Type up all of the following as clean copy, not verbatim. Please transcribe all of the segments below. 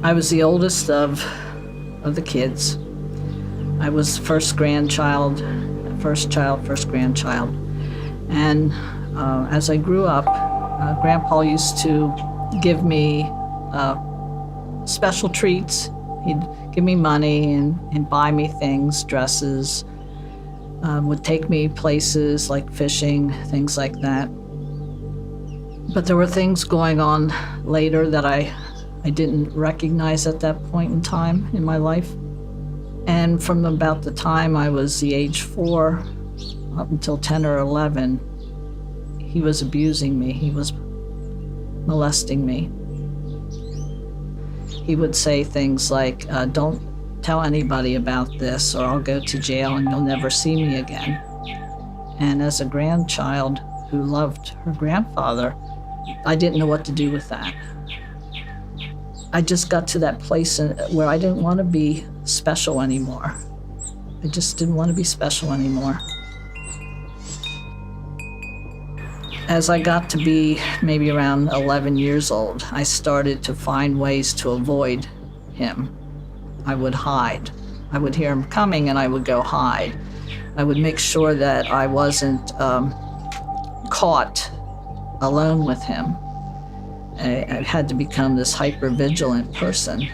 I was the oldest of the kids. I was first grandchild. And as I grew up, Grandpa used to give me special treats. He'd give me money and buy me things, dresses, would take me places like fishing, things like that. But there were things going on later that I didn't recognize at that point in time in my life. And from about the time I was the age 4 up until 10 or 11, he was abusing me. He was molesting me. He would say things like, don't tell anybody about this or I'll go to jail and you'll never see me again. And as a grandchild who loved her grandfather, I didn't know what to do with that. I just got to that place where I didn't want to be special anymore. I just didn't want to be special anymore. As I got to be maybe around 11 years old, I started to find ways to avoid him. I would hide. I would hear him coming and I would go hide. I would make sure that I wasn't caught alone with him. I had to become this hyper-vigilant person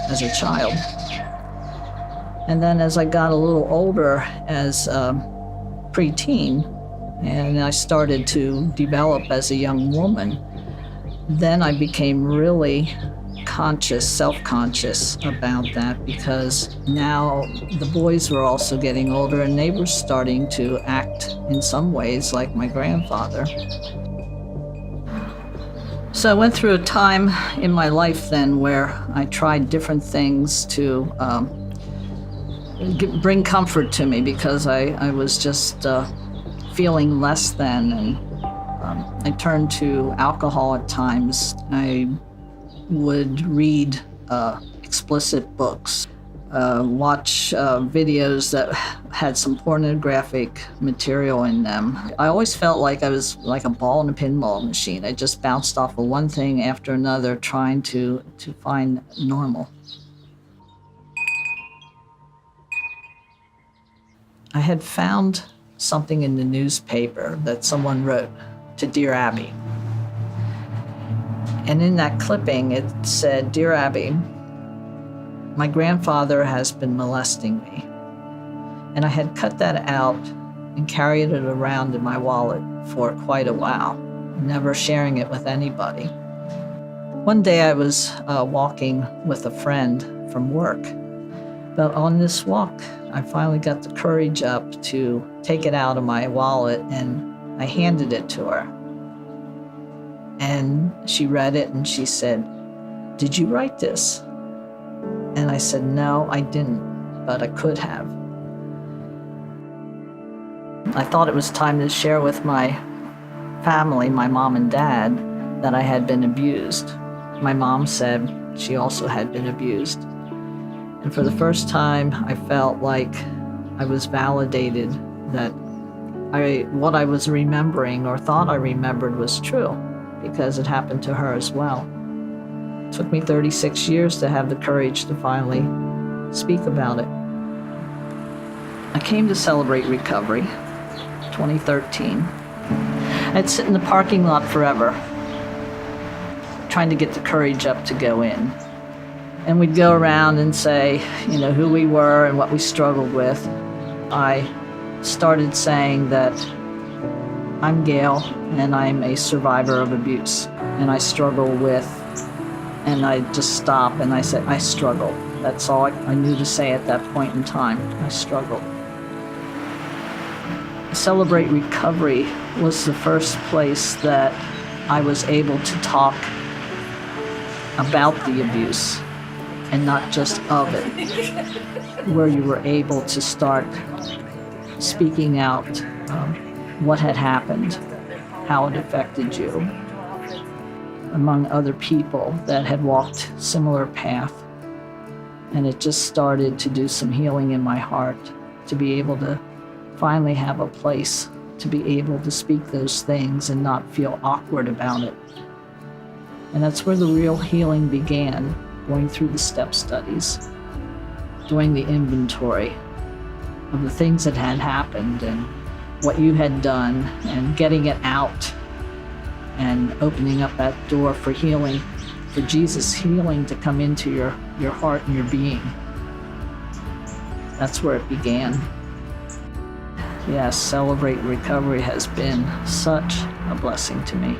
as a child. And then as I got a little older as preteen, and I started to develop as a young woman, then I became really self-conscious about that, because now the boys were also getting older and they were starting to act in some ways like my grandfather. So I went through a time in my life then where I tried different things to bring comfort to me, because I was just feeling less than, and I turned to alcohol at times. I would read explicit books, watch videos that had some pornographic material in them. I always felt like I was like a ball in a pinball machine. I just bounced off of one thing after another, trying to find normal. I had found something in the newspaper that someone wrote to Dear Abby. And in that clipping, it said, "Dear Abby, my grandfather has been molesting me." And I had cut that out and carried it around in my wallet for quite a while, never sharing it with anybody. One day I was walking with a friend from work, but on this walk, I finally got the courage up to take it out of my wallet, and I handed it to her. And she read it and she said, "Did you write this?" And I said, "No, I didn't, but I could have." I thought it was time to share with my family, my mom and dad, that I had been abused. My mom said she also had been abused. And for the first time, I felt like I was validated that what I was remembering or thought I remembered was true, because it happened to her as well. It took me 36 years to have the courage to finally speak about it. I came to Celebrate Recovery, 2013. I'd sit in the parking lot forever, trying to get the courage up to go in. And we'd go around and say, who we were and what we struggled with. I started saying that I'm Gail and I'm a survivor of abuse, and I struggle with, and I just stop and I said, I struggle. That's all I knew to say at that point in time. I struggled. Celebrate Recovery was the first place that I was able to talk about the abuse and not just of it, where you were able to start speaking out what had happened, how it affected you, among other people that had walked similar path. And it just started to do some healing in my heart, to be able to finally have a place to be able to speak those things and not feel awkward about it. And that's where the real healing began, going through the step studies, doing the inventory of the things that had happened and what you had done, and getting it out and opening up that door for healing, for Jesus' healing to come into your heart and your being. That's where it began. Yes, Celebrate Recovery has been such a blessing to me.